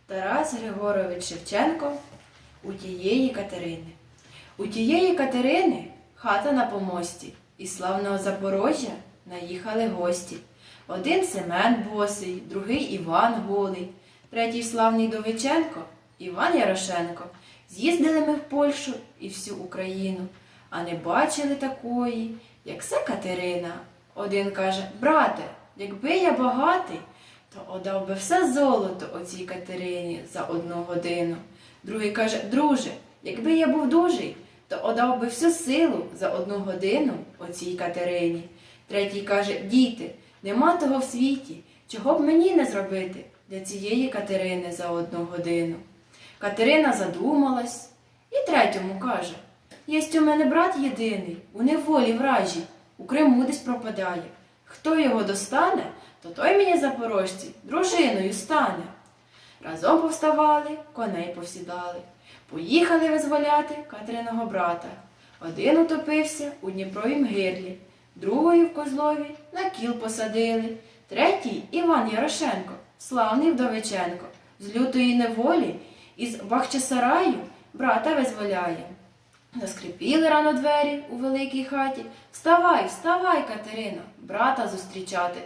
Тарас Григорович Шевченко у тієї Катерини. У тієї Катерини хата на помості, із славного Запорожжя наїхали гості. Один Семен босий, другий Іван голий, третій славний Довиченко, Іван Ярошенко. З'їздили ми в Польщу і всю Україну, а не бачили такої, як се Катерина. Один каже: брате, якби я багатий, то отдав би все золото оцій Катерині за 1 годину. Другий каже: друже, якби я був дужий, то отдав би всю силу за 1 годину оцій Катерині. Третій каже: діти, нема того в світі, чого б мені не зробити для цієї Катерини за 1 годину. Катерина задумалась і третьому каже: єсть у мене брат єдиний, у неволі вражій, у Криму десь пропадає. Хто його достане, то той мені, запорожці, дружиною стане. Разом повставали, коней повсідали. Поїхали визволяти Катериного брата. Один утопився у Дніпровім гирлі, другої в Козлові на кіл посадили. Третій Іван Ярошенко, славний Вдовиченко, з лютої неволі із Бахчисараю брата визволяє. Заскрипіли рано двері у великій хаті. Вставай, вставай, Катерино, брата зустрічати.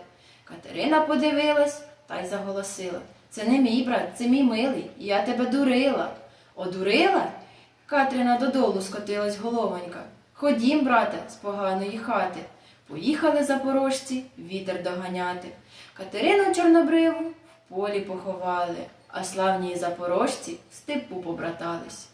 Катерина подивилась та й заголосила: це не мій брат, це мій милий, я тебе дурила. Одурила? Катерина додолу скотилась головонька. Ходім, брате, з поганої хати. Поїхали запорожці вітер доганяти. Катерину чорнобриву в полі поховали, а славні запорожці в степу побратались.